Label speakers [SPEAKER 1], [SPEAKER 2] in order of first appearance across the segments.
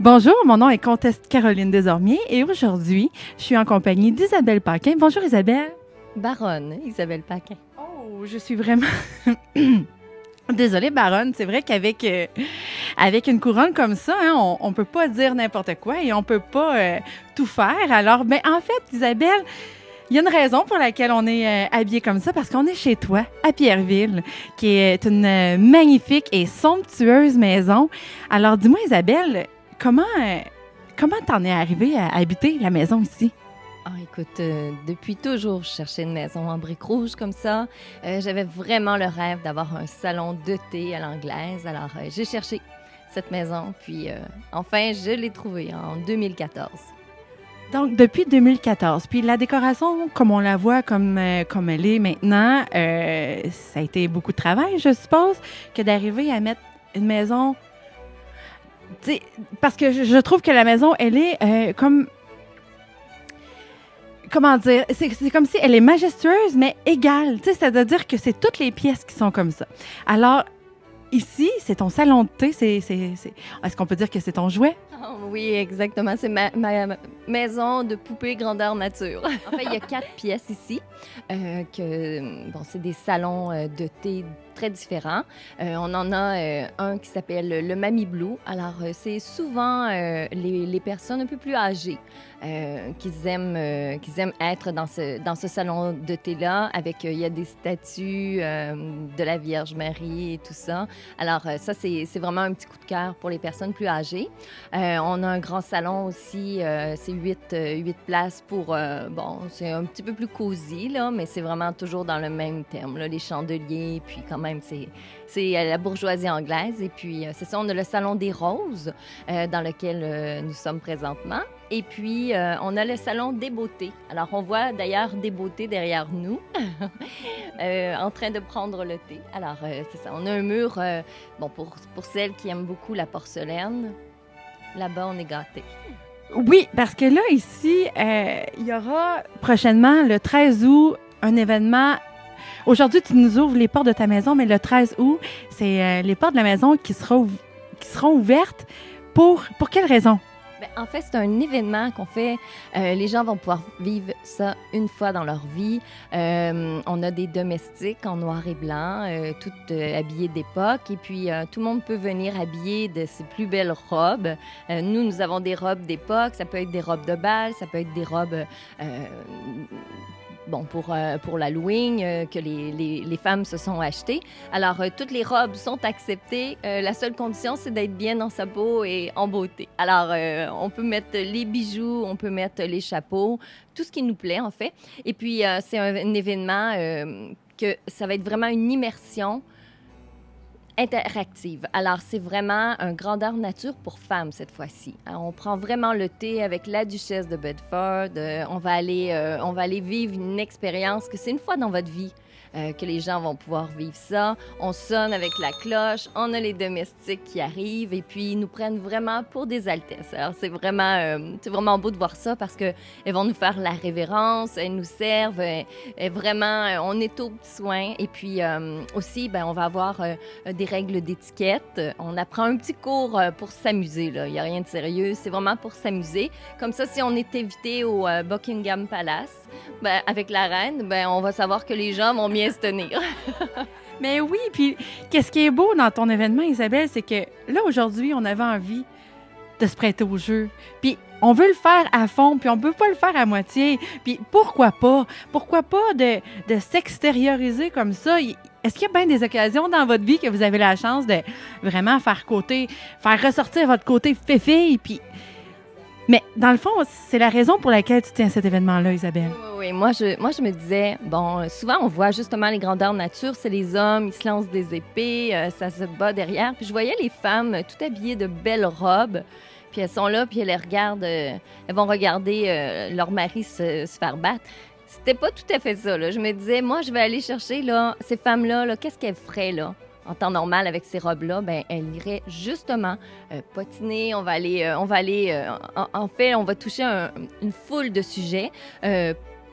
[SPEAKER 1] Bonjour, mon nom est Comtesse Caroline Desormiers et aujourd'hui, je suis en compagnie d'Isabelle Paquin. Bonjour Isabelle.
[SPEAKER 2] Baronne Isabelle Paquin.
[SPEAKER 1] Oh, je suis vraiment... Désolée, Baronne, c'est vrai qu'avec avec une couronne comme ça, hein, on peut pas dire n'importe quoi et on peut pas tout faire. Alors, ben, en fait, Isabelle, il y a une raison pour laquelle on est habillé comme ça, parce qu'on est chez toi, à Pierreville, qui est une magnifique et somptueuse maison. Alors, dis-moi, Isabelle, comment t'en es arrivée à habiter la maison ici?
[SPEAKER 2] Ah, écoute, depuis toujours, je cherchais une maison en briques rouges comme ça. J'avais vraiment le rêve d'avoir un salon de thé à l'anglaise. Alors, j'ai cherché cette maison, puis enfin, je l'ai trouvée en 2014.
[SPEAKER 1] Donc, depuis 2014. Puis la décoration, comme on la voit, comme elle est maintenant, ça a été beaucoup de travail, je suppose, que d'arriver à mettre une maison... Tu sais, parce que je trouve que la maison, elle est comme... Comment dire? C'est comme si elle est majestueuse, mais égale. Tu sais, c'est-à-dire que c'est toutes les pièces qui sont comme ça. Alors, ici, c'est ton salon de thé. Est-ce qu'on peut dire que c'est ton jouet?
[SPEAKER 2] Ah oui, exactement. C'est ma maison de poupée grandeur nature. En fait, il y a 4 pièces ici. Bon, c'est des salons de thé très différents. On en a un qui s'appelle le Mamie Blue. Alors, c'est souvent les personnes un peu plus âgées qui aiment être dans ce salon de thé-là. Il y a des statues de la Vierge Marie et tout ça. Alors, ça, c'est vraiment un petit coup de cœur pour les personnes plus âgées. On a un grand salon aussi, c'est 8 places pour, bon, c'est un petit peu plus cosy, là, mais c'est vraiment toujours dans le même terme, là, les chandeliers, puis quand même, c'est la bourgeoisie anglaise. Et puis, c'est ça, on a le salon des roses, dans lequel nous sommes présentement. Et puis, on a le salon des beautés. Alors, on voit d'ailleurs des beautés derrière nous, en train de prendre le thé. Alors, c'est ça, on a un mur, bon, pour celles qui aiment beaucoup la porcelaine, là-bas, on est gâtés.
[SPEAKER 1] Oui, parce que là, ici, il y aura prochainement, le 13 août, un événement. Aujourd'hui, tu nous ouvres les portes de ta maison, mais le 13 août, c'est les portes de la maison qui seront ouvertes. Pour quelle raison?
[SPEAKER 2] Ben, en fait, c'est un événement qu'on fait. Les gens vont pouvoir vivre ça une fois dans leur vie. On a des domestiques en noir et blanc, toutes habillées d'époque. Et puis, tout le monde peut venir habillé de ses plus belles robes. Nous avons des robes d'époque. Ça peut être des robes de bal, ça peut être des robes... bon, pour l'Halloween, que les femmes se sont achetées. Alors, toutes les robes sont acceptées. La seule condition, c'est d'être bien dans sa peau et en beauté. Alors, on peut mettre les bijoux, on peut mettre les chapeaux, tout ce qui nous plaît, en fait. Et puis, c'est un événement que ça va être vraiment une immersion interactive. Alors, c'est vraiment un grandeur nature pour femmes cette fois-ci. On prend vraiment le thé avec la duchesse de Bedford. On va aller vivre une expérience que c'est une fois dans votre vie que les gens vont pouvoir vivre ça. On sonne avec la cloche, on a les domestiques qui arrivent et puis ils nous prennent vraiment pour des altesses. Alors, c'est vraiment beau de voir ça parce qu'elles vont nous faire la révérence, elles nous servent, vraiment, on est aux petits soins. Et puis aussi, ben, on va avoir des règles d'étiquette. On apprend un petit cours pour s'amuser, là. Il n'y a rien de sérieux, c'est vraiment pour s'amuser. Comme ça, si on est invité au Buckingham Palace, ben, avec la reine, ben, on va savoir que les gens vont bien se tenir.
[SPEAKER 1] Mais oui, puis qu'est-ce qui est beau dans ton événement, Isabelle, c'est que là, aujourd'hui, on avait envie de se prêter au jeu. Puis on veut le faire à fond, puis on peut pas le faire à moitié. Puis pourquoi pas? Pourquoi pas de s'extérioriser comme ça? Est-ce qu'il y a bien des occasions dans votre vie que vous avez la chance de vraiment faire ressortir votre côté féfille, puis... Mais dans le fond, c'est la raison pour laquelle tu tiens cet événement-là, Isabelle.
[SPEAKER 2] Oui. Moi, je me disais, bon, souvent, on voit justement les grandeurs nature, c'est les hommes, ils se lancent des épées, ça se bat derrière. Puis je voyais les femmes tout habillées de belles robes, puis elles sont là, puis elles regardent, elles vont regarder leur mari se faire battre. C'était pas tout à fait ça, là. Je me disais, moi, je vais aller chercher, là, ces femmes-là, là, qu'est-ce qu'elles feraient, là? En temps normal, avec ces robes-là, ben, elle irait justement potiner. En fait, on va toucher une foule de sujets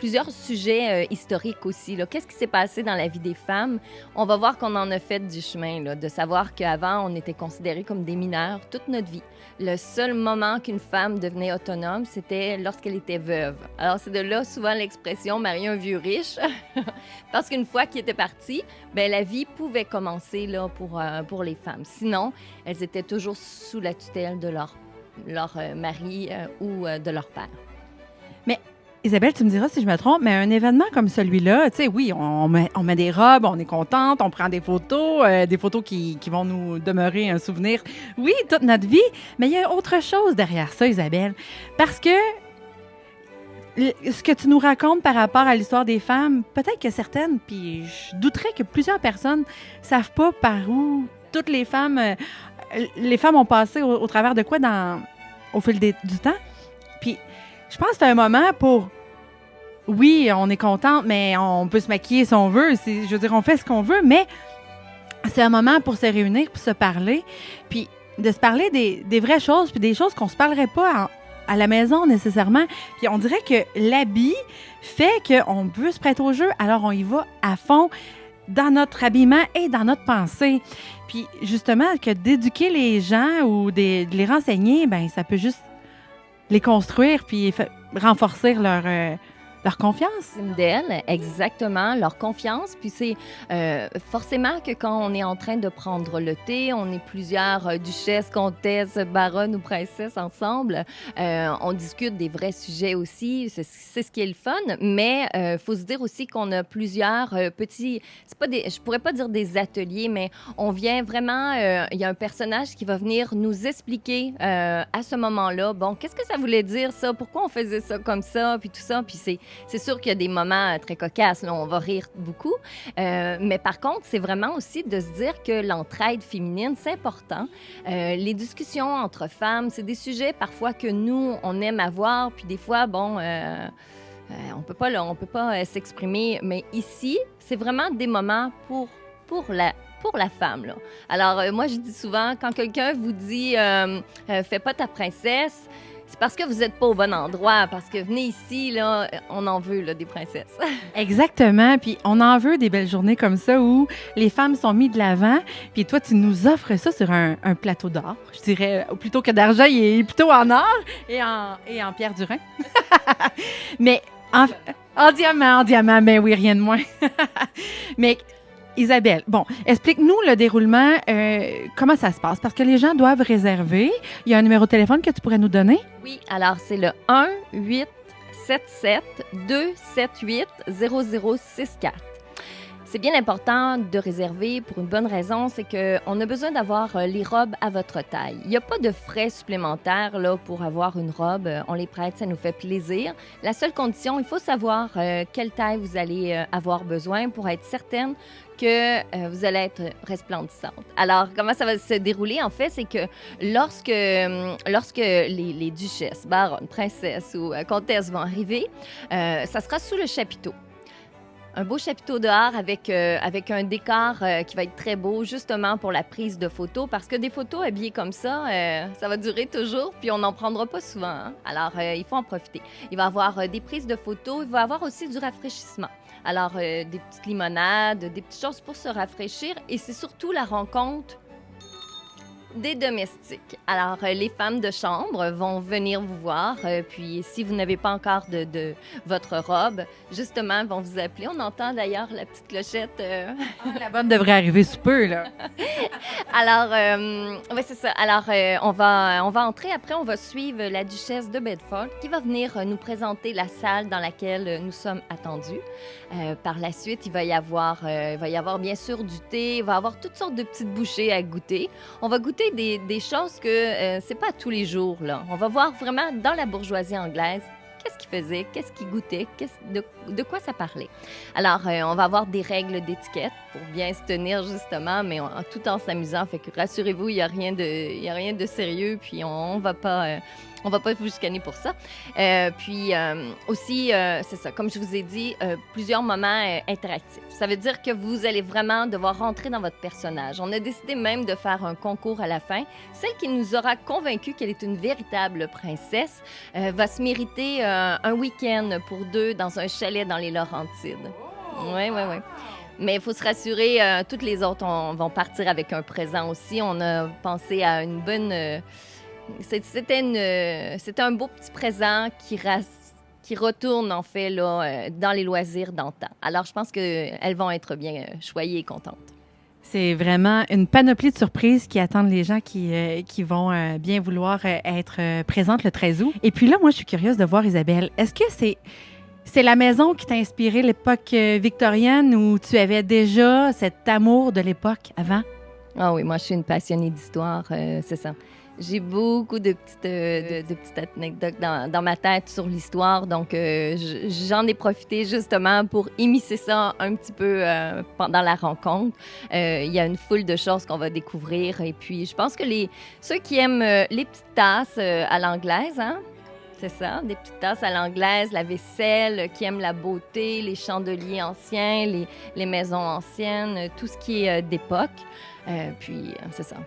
[SPEAKER 2] plusieurs sujets historiques aussi. Là. Qu'est-ce qui s'est passé dans la vie des femmes? On va voir qu'on en a fait du chemin, là, de savoir qu'avant, on était considérés comme des mineurs toute notre vie. Le seul moment qu'une femme devenait autonome, c'était lorsqu'elle était veuve. Alors, c'est de là souvent l'expression « marier un vieux riche », parce qu'une fois qu'il était parti, ben, la vie pouvait commencer là, pour les femmes. Sinon, elles étaient toujours sous la tutelle de leur mari ou de leur père.
[SPEAKER 1] Mais Isabelle, tu me diras si je me trompe, mais un événement comme celui-là, tu sais, oui, on met des robes, on est contente, on prend des photos qui vont nous demeurer un souvenir, oui, toute notre vie, mais il y a autre chose derrière ça, Isabelle, parce que ce que tu nous racontes par rapport à l'histoire des femmes, peut-être que certaines, puis je douterais que plusieurs personnes savent pas par où toutes les femmes ont passé au travers de quoi au fil du temps. Puis je pense que c'est un moment pour... Oui, on est contente, mais on peut se maquiller si on veut. Je veux dire, on fait ce qu'on veut, mais c'est un moment pour se réunir, pour se parler, puis de se parler des vraies choses, puis des choses qu'on se parlerait pas à la maison nécessairement. Puis on dirait que l'habit fait qu'on veut se prêter au jeu, alors on y va à fond dans notre habillement et dans notre pensée. Puis justement, que d'éduquer les gens ou de les renseigner, ben ça peut juste les construire puis renforcer leur confiance.
[SPEAKER 2] D'elles, exactement, leur confiance. Puis c'est forcément que quand on est en train de prendre le thé, on est plusieurs duchesses, comtesses, baronnes ou princesses ensemble. On discute des vrais sujets aussi. C'est ce qui est le fun. Mais il faut se dire aussi qu'on a plusieurs petits... je pourrais pas dire des ateliers, mais on vient vraiment... Il y a un personnage qui va venir nous expliquer à ce moment-là, bon, qu'est-ce que ça voulait dire ça? Pourquoi on faisait ça comme ça? Puis tout ça. Puis c'est sûr qu'il y a des moments très cocasses, là, on va rire beaucoup. Mais par contre, c'est vraiment aussi de se dire que l'entraide féminine, c'est important. Les discussions entre femmes, c'est des sujets parfois que nous, on aime avoir. Puis des fois, bon, on peut pas s'exprimer. Mais ici, c'est vraiment des moments pour la femme. Là. Alors, moi, je dis souvent, quand quelqu'un vous dit « fais pas ta princesse », c'est parce que vous n'êtes pas au bon endroit, parce que venez ici, là, on en veut là, des princesses.
[SPEAKER 1] Exactement, puis on en veut des belles journées comme ça où les femmes sont mises de l'avant, puis toi, tu nous offres ça sur un plateau d'or, je dirais, plutôt que d'argent, il est plutôt en or et en pierre du Rhin. Mais en diamant, mais oui, rien de moins. Mais Isabelle, bon, explique-nous le déroulement, comment ça se passe, parce que les gens doivent réserver. Il y a un numéro de téléphone que tu pourrais nous donner?
[SPEAKER 2] Oui, alors c'est le 1-877-278-0064. C'est bien important de réserver pour une bonne raison, c'est qu'on a besoin d'avoir les robes à votre taille. Il n'y a pas de frais supplémentaires là, pour avoir une robe. On les prête, ça nous fait plaisir. La seule condition, il faut savoir quelle taille vous allez avoir besoin pour être certaine que vous allez être resplendissante. Alors, comment ça va se dérouler, en fait, c'est que lorsque les duchesses, baronnes, princesses ou comtesses vont arriver, ça sera sous le chapiteau. Un beau chapiteau dehors avec un décor qui va être très beau, justement pour la prise de photos, parce que des photos habillées comme ça, ça va durer toujours, puis on n'en prendra pas souvent. Hein? Alors, il faut en profiter. Il va y avoir des prises de photos, il va y avoir aussi du rafraîchissement. Alors, des petites limonades, des petites choses pour se rafraîchir, et c'est surtout la rencontre des domestiques. Alors, les femmes de chambre vont venir vous voir, puis si vous n'avez pas encore de votre robe, justement, vont vous appeler. On entend d'ailleurs la petite clochette.
[SPEAKER 1] La bonne devrait arriver sous peu, là.
[SPEAKER 2] Alors, oui, c'est ça. Alors, on va entrer. Après, on va suivre la duchesse de Bedford qui va venir nous présenter la salle dans laquelle nous sommes attendus. Par la suite, il va y avoir bien sûr du thé, il va y avoir toutes sortes de petites bouchées à goûter. On va goûter des choses que c'est pas tous les jours, là. On va voir vraiment dans la bourgeoisie anglaise qu'est-ce qu'ils faisaient, qu'est-ce qu'ils goûtaient, de quoi ça parlait. Alors, on va avoir des règles d'étiquette pour bien se tenir, justement, mais tout en s'amusant. Fait que rassurez-vous, il n'y a rien de sérieux, puis on va pas On va pas vous chicaner pour ça. Puis aussi, c'est ça, comme je vous ai dit, plusieurs moments interactifs. Ça veut dire que vous allez vraiment devoir rentrer dans votre personnage. On a décidé même de faire un concours à la fin. Celle qui nous aura convaincu qu'elle est une véritable princesse va se mériter un week-end pour 2 dans un chalet dans les Laurentides. Oui. Mais il faut se rassurer, toutes les autres vont partir avec un présent aussi. On a pensé à une bonne... C'était un beau petit présent qui retourne, en fait, là, dans les loisirs d'antan. Alors, je pense qu'elles vont être bien choyées et contentes.
[SPEAKER 1] C'est vraiment une panoplie de surprises qui attendent les gens qui vont bien vouloir être présentes le 13 août. Et puis là, moi, je suis curieuse de voir, Isabelle, est-ce que c'est la maison qui t'a inspiré l'époque victorienne ou tu avais déjà cet amour de l'époque avant?
[SPEAKER 2] Ah oui, moi, je suis une passionnée d'histoire, c'est ça. J'ai beaucoup de petites anecdotes dans ma tête sur l'histoire, donc j'en ai profité justement pour immiscer ça un petit peu pendant la rencontre. Il y a une foule de choses qu'on va découvrir et puis je pense que ceux qui aiment les petites tasses à l'anglaise, hein? C'est ça, des petites tasses à l'anglaise, la vaisselle, qui aiment la beauté, les chandeliers anciens, les maisons anciennes, tout ce qui est d'époque. Puis, c'est ça,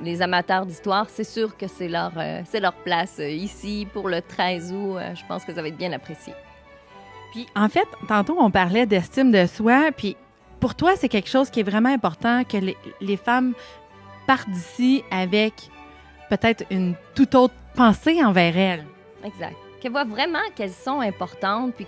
[SPEAKER 2] les amateurs d'histoire, c'est sûr que c'est leur place ici pour le 13 août. Je pense que ça va être bien apprécié.
[SPEAKER 1] Puis, en fait, tantôt, on parlait d'estime de soi. Puis, pour toi, c'est quelque chose qui est vraiment important que les femmes partent d'ici avec peut-être une toute autre pensée envers elles.
[SPEAKER 2] Exact. Qu'elles voient vraiment qu'elles sont importantes, puis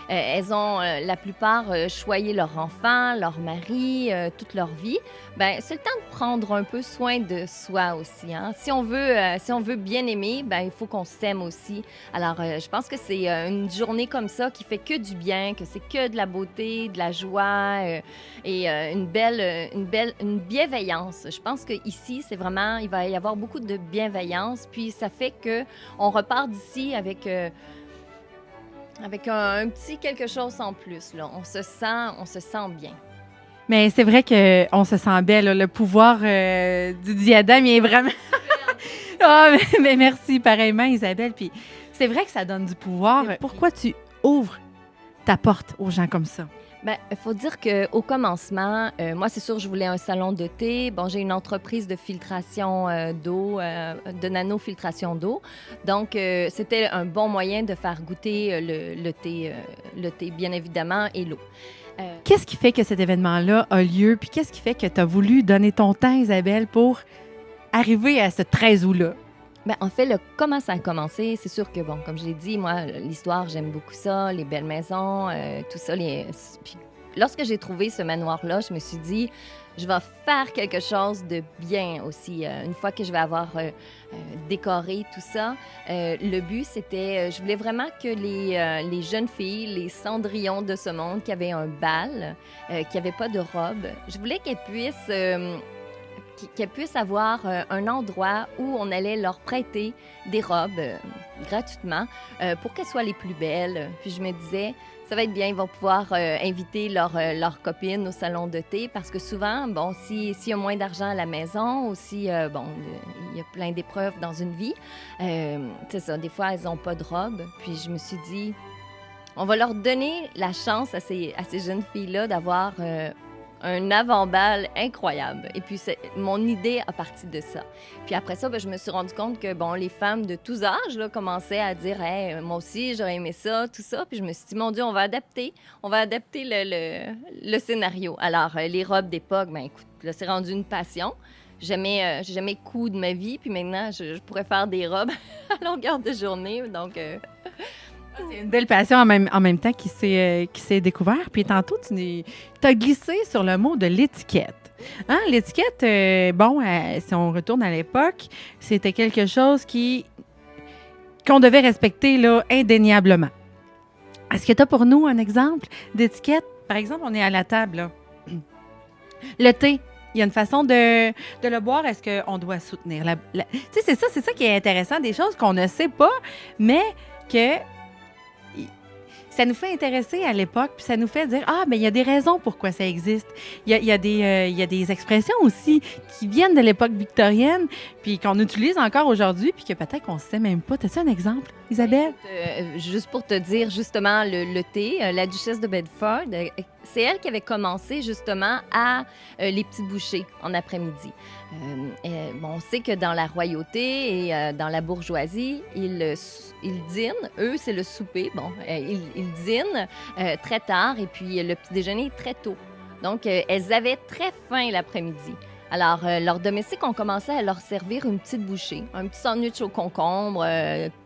[SPEAKER 2] elles ont la plupart choyé leur enfant, leur mari, toute leur vie. Ben c'est le temps de prendre un peu soin de soi aussi. Hein? Si on veut bien aimer, ben il faut qu'on s'aime aussi. Alors, je pense que c'est une journée comme ça qui fait que du bien, que c'est que de la beauté, de la joie et une bienveillance. Je pense qu'ici, c'est vraiment, il va y avoir beaucoup de bienveillance, puis ça fait que on repart d'ici avec un petit quelque chose en plus. Là. On se sent bien.
[SPEAKER 1] Mais c'est vrai qu'on se sent belle. Là. Le pouvoir du diadème, il est vraiment... mais merci, pareillement, Isabelle. Puis c'est vrai que ça donne du pouvoir. Pourquoi tu ouvres ta porte aux gens comme ça?
[SPEAKER 2] Bien, il faut dire qu'au commencement, moi, c'est sûr, je voulais un salon de thé. Bon, j'ai une entreprise de filtration d'eau, de nanofiltration d'eau. Donc, c'était un bon moyen de faire goûter le thé, bien évidemment, et l'eau.
[SPEAKER 1] Qu'est-ce qui fait que cet événement-là a lieu? Puis qu'est-ce qui fait que tu as voulu donner ton temps, Isabelle, pour arriver à ce 13 août-là?
[SPEAKER 2] Bien, en fait, comment ça a commencé, c'est sûr que, bon, comme je l'ai dit, moi, l'histoire, j'aime beaucoup ça, les belles maisons, tout ça. Puis, lorsque j'ai trouvé ce manoir-là, je me suis dit, je vais faire quelque chose de bien aussi. Une fois que je vais avoir décoré tout ça, le but, c'était, je voulais vraiment que les jeunes filles, les cendrillons de ce monde qui avaient un bal, qui n'avaient pas de robe, je voulais qu'elles puissent avoir un endroit où on allait leur prêter des robes gratuitement pour qu'elles soient les plus belles. Puis je me disais, ça va être bien, ils vont pouvoir inviter leurs copines au salon de thé parce que souvent, bon, s'il y a moins d'argent à la maison ou si, bon, il y a plein d'épreuves dans une vie, c'est ça, des fois, elles n'ont pas de robe. Puis je me suis dit, on va leur donner la chance à ces jeunes filles-là d'avoir... un avant-bal incroyable. Et puis, mon idée a parti de ça. Puis après ça, je me suis rendu compte que, bon, les femmes de tous âges là, commençaient à dire « Hey, moi aussi, j'aurais aimé ça, tout ça. » Puis je me suis dit « Mon Dieu, on va adapter le scénario. » Alors, les robes d'époque, ben écoute, là, c'est rendu une passion. J'ai jamais coud de ma vie. Puis maintenant, je pourrais faire des robes à longueur de journée. Donc...
[SPEAKER 1] C'est une belle passion en même temps qui s'est découvert. Puis tantôt, tu as glissé sur le mot de l'étiquette. Hein? L'étiquette, si on retourne à l'époque, c'était quelque chose qu'on devait respecter là, indéniablement. Est-ce que tu as pour nous un exemple d'étiquette? Par exemple, on est à la table. Là. Le thé. Il y a une façon de le boire. Est-ce qu'on doit soutenir Tu sais, c'est ça qui est intéressant. Des choses qu'on ne sait pas, mais que... Ça nous fait intéresser à l'époque, puis ça nous fait dire, ah, mais il y a des raisons pourquoi ça existe. Il y a des expressions aussi qui viennent de l'époque victorienne, puis qu'on utilise encore aujourd'hui, puis que peut-être qu'on ne sait même pas. T'as-tu un exemple, Isabelle?
[SPEAKER 2] Juste pour te dire, justement, le thé, la duchesse de Bedford, c'est elle qui avait commencé justement à les petites bouchées en après-midi. On sait que dans la royauté et dans la bourgeoisie, ils dînent. Eux, c'est le souper. Ils dînent très tard et puis le petit déjeuner très tôt. Donc, elles avaient très faim l'après-midi. Alors, leurs domestiques ont commencé à leur servir une petite bouchée, un petit sandwich au concombre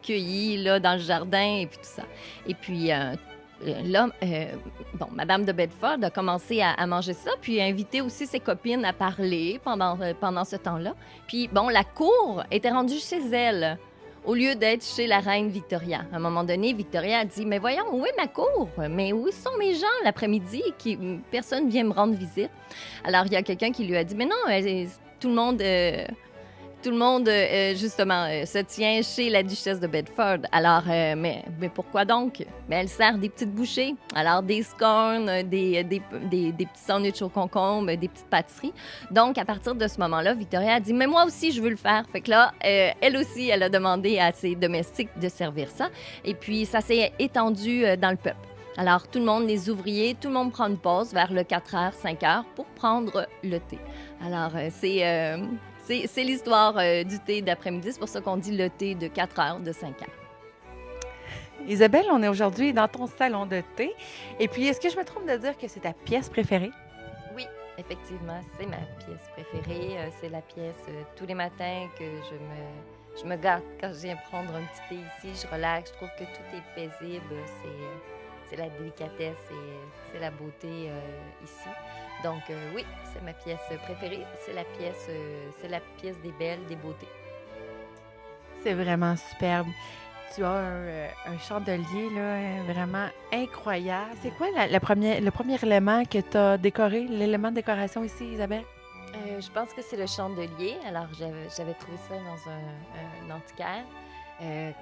[SPEAKER 2] cueilli là, dans le jardin et puis tout ça. Et puis, là, Madame de Bedford a commencé à manger ça, puis a invité aussi ses copines à parler pendant ce temps-là. Puis, la cour était rendue chez elle, au lieu d'être chez la reine Victoria. À un moment donné, Victoria a dit, « Mais voyons, où est ma cour? Mais où sont mes gens l'après-midi? Personne vient me rendre visite. » Alors, il y a quelqu'un qui lui a dit, « Mais non, tout le monde... justement, se tient chez la duchesse de Bedford. Alors, mais pourquoi donc? Mais elle sert des petites bouchées. Alors, des scones, des petits sandwichs au concombre, des petites pâtisseries. Donc, à partir de ce moment-là, Victoria a dit, mais moi aussi, je veux le faire. Fait que là, elle aussi, elle a demandé à ses domestiques de servir ça. Et puis, ça s'est étendu dans le peuple. Alors, tout le monde, les ouvriers, tout le monde prend une pause vers le 4h, 5h pour prendre le thé. Alors, c'est l'histoire du thé d'après-midi. C'est pour ça qu'on dit le thé de 4 heures, de 5 heures.
[SPEAKER 1] Isabelle, on est aujourd'hui dans ton salon de thé. Et puis, est-ce que je me trompe de dire que c'est ta pièce préférée?
[SPEAKER 2] Oui, effectivement, c'est ma pièce préférée. C'est la pièce tous les matins que je me garde quand je viens prendre un petit thé ici. Je relaxe, je trouve que tout est paisible. C'est la délicatesse et c'est la beauté ici. Donc oui, c'est ma pièce préférée. C'est la pièce des belles, des beautés.
[SPEAKER 1] C'est vraiment superbe. Tu as un chandelier là, vraiment incroyable. C'est quoi le premier élément que tu as décoré, l'élément de décoration ici, Isabelle?
[SPEAKER 2] Je pense que c'est le chandelier. Alors, j'avais trouvé ça dans un antiquaire.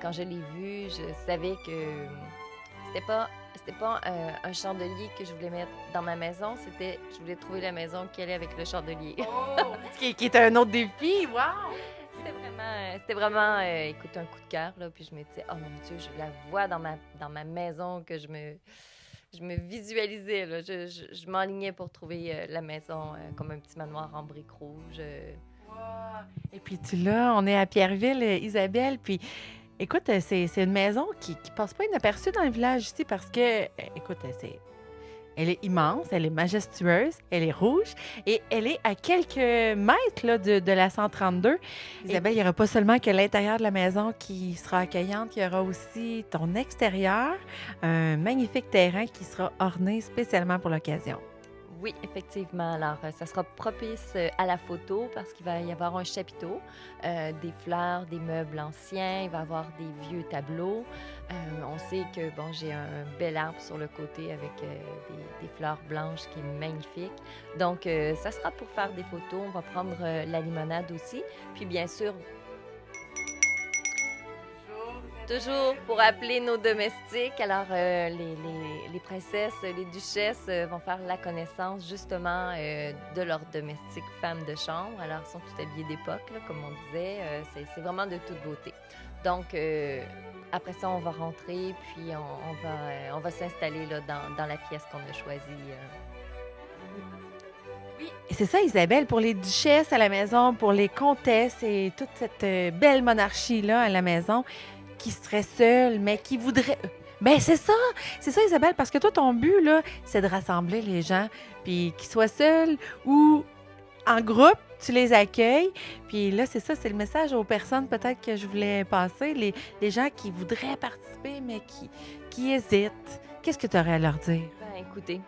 [SPEAKER 2] Quand je l'ai vu, je savais que c'était pas un chandelier que je voulais mettre dans ma maison. Je voulais trouver la maison qui allait avec le chandelier.
[SPEAKER 1] Oh! qui est un autre défi, wow!
[SPEAKER 2] C'était vraiment écoute, un coup de cœur. Là, puis je me disais, oh mon Dieu, je la vois dans ma maison que je me visualisais. Là. Je m'enlignais pour trouver la maison comme un petit manoir en briques rouges.
[SPEAKER 1] Wow! Et puis on est à Pierreville, Isabelle, puis écoute, c'est une maison qui passe pas inaperçue dans le village ici parce que, écoute, elle est immense, elle est majestueuse, elle est rouge et elle est à quelques mètres là, de la 132. Isabelle, il n'y aura pas seulement que l'intérieur de la maison qui sera accueillante, il y aura aussi ton extérieur, un magnifique terrain qui sera orné spécialement pour l'occasion.
[SPEAKER 2] Oui, effectivement. Alors, ça sera propice à la photo parce qu'il va y avoir un chapiteau, des fleurs, des meubles anciens, il va y avoir des vieux tableaux. On sait que, j'ai un bel arbre sur le côté avec des fleurs blanches qui est magnifique. Donc, ça sera pour faire des photos. On va prendre la limonade aussi. Puis, bien sûr, toujours pour appeler nos domestiques. Alors, les princesses, les duchesses vont faire la connaissance justement de leurs domestiques femmes de chambre. Alors, elles sont toutes habillées d'époque, là, comme on disait. C'est vraiment de toute beauté. Donc, après ça, on va rentrer, puis on va s'installer là, dans la pièce qu'on a choisie.
[SPEAKER 1] Oui, et c'est ça, Isabelle, pour les duchesses à la maison, pour les comtesses et toute cette belle monarchie-là à la maison, qui serait seule, mais qui voudrait... Ben c'est ça, Isabelle, parce que toi, ton but, là, c'est de rassembler les gens, puis qu'ils soient seuls ou en groupe, tu les accueilles. Puis là, c'est ça, c'est le message aux personnes peut-être que je voulais passer, les gens qui voudraient participer, mais qui hésitent. Qu'est-ce que tu aurais à leur dire?
[SPEAKER 2] Écoutez,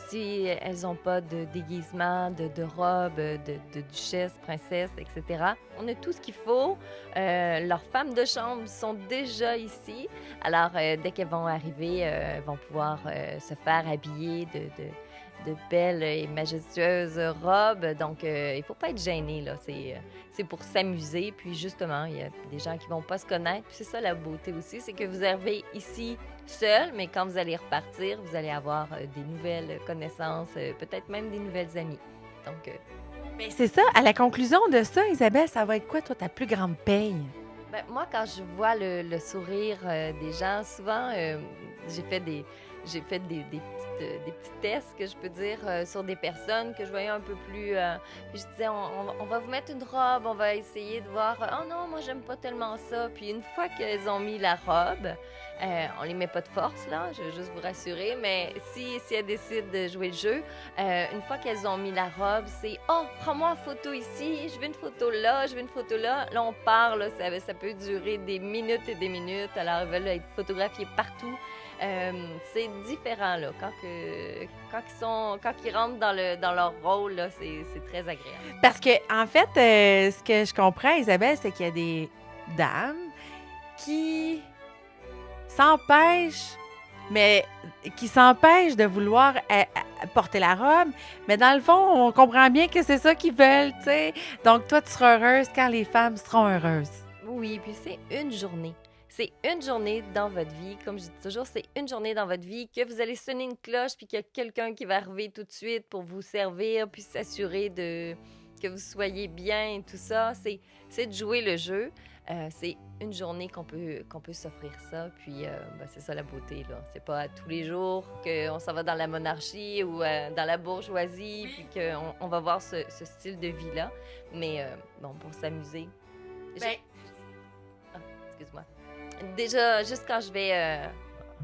[SPEAKER 2] si elles n'ont pas de déguisement, de robe, de duchesse, princesse, etc., on a tout ce qu'il faut. Leurs femmes de chambre sont déjà ici. Alors, dès qu'elles vont arriver, elles vont pouvoir se faire habiller de belles et majestueuses robes. Donc, il ne faut pas être gêné, là. C'est pour s'amuser. Puis, justement, il y a des gens qui ne vont pas se connaître. Puis, c'est ça la beauté aussi, c'est que vous arrivez ici seul, mais quand vous allez repartir, vous allez avoir des nouvelles connaissances, peut-être même des nouvelles amies. Donc,
[SPEAKER 1] Mais c'est ça, à la conclusion de ça, Isabelle, ça va être quoi, toi, ta plus grande paye?
[SPEAKER 2] ben, moi, quand je vois le sourire des gens, souvent, j'ai fait des petits tests, que je peux dire, sur des personnes que je voyais un peu plus. Puis je disais, on va vous mettre une robe, on va essayer de voir. Oh non, moi, j'aime pas tellement ça. Puis une fois qu'elles ont mis la robe, on les met pas de force, là, je veux juste vous rassurer, mais si elles décident de jouer le jeu, une fois qu'elles ont mis la robe, c'est oh, prends-moi une photo ici, je veux une photo là, je veux une photo là. Là, on part, là, ça peut durer des minutes et des minutes. Alors, elles veulent être photographiées partout. C'est différent, là. Quand ils rentrent dans leur rôle, là, c'est très agréable.
[SPEAKER 1] Parce que, en fait, ce que je comprends, Isabelle, c'est qu'il y a des dames qui s'empêchent, mais qui s'empêchent de vouloir porter la robe. Mais dans le fond, on comprend bien que c'est ça qu'ils veulent, tu sais. Donc, toi, tu seras heureuse quand les femmes seront heureuses.
[SPEAKER 2] Oui, puis c'est une journée. C'est une journée dans votre vie. Comme je dis toujours, c'est une journée dans votre vie que vous allez sonner une cloche puis qu'il y a quelqu'un qui va arriver tout de suite pour vous servir puis s'assurer que vous soyez bien et tout ça. C'est de jouer le jeu. C'est une journée qu'on peut s'offrir ça. Puis ben, c'est ça la beauté, là. C'est pas tous les jours qu'on s'en va dans la monarchie ou dans la bourgeoisie puis qu'on va voir ce style de vie-là. Mais bon, pour s'amuser.
[SPEAKER 1] Ben,
[SPEAKER 2] Excuse-moi. Déjà, juste quand je vais à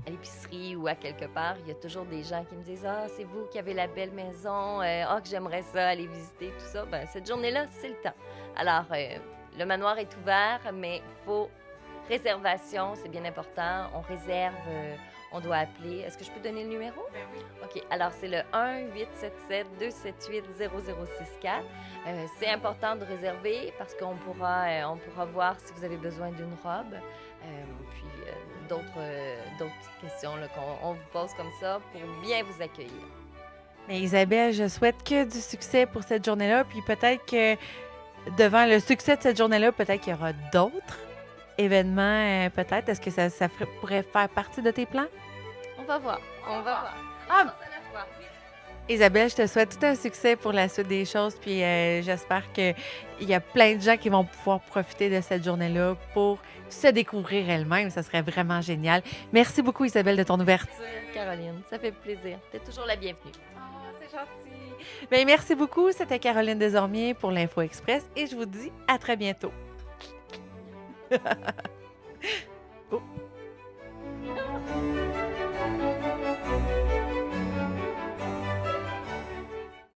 [SPEAKER 2] l'épicerie ou à quelque part, il y a toujours des gens qui me disent « Ah, c'est vous qui avez la belle maison, ah, que j'aimerais ça, aller visiter, tout ça. » Ben, cette journée-là, c'est le temps. Alors, le manoir est ouvert, mais il faut réservation, c'est bien important. On réserve, on doit appeler. Est-ce que je peux donner le numéro?
[SPEAKER 1] Ben oui.
[SPEAKER 2] OK. Alors, c'est le 1-877-278-0064. C'est important de réserver parce qu'on pourra voir si vous avez besoin d'une robe. Puis d'autres petites questions là, qu'on vous pose comme ça pour bien vous accueillir.
[SPEAKER 1] Mais Isabelle, je souhaite que du succès pour cette journée-là. Puis peut-être que devant le succès de cette journée-là, peut-être qu'il y aura d'autres événements. Peut-être. Est-ce que ça pourrait faire partie de tes plans?
[SPEAKER 2] On va voir. On va voir.
[SPEAKER 1] Ah!
[SPEAKER 2] On pense à la fois.
[SPEAKER 1] Isabelle, je te souhaite tout un succès pour la suite des choses. Puis j'espère qu'il y a plein de gens qui vont pouvoir profiter de cette journée-là pour se découvrir elles-mêmes. Ça serait vraiment génial. Merci beaucoup, Isabelle, de ton ouverture.
[SPEAKER 2] Caroline, ça fait plaisir. T'es toujours la bienvenue.
[SPEAKER 1] Oh, c'est gentil. Bien, merci beaucoup. C'était Caroline Desormiers pour l'Info Express et je vous dis à très bientôt.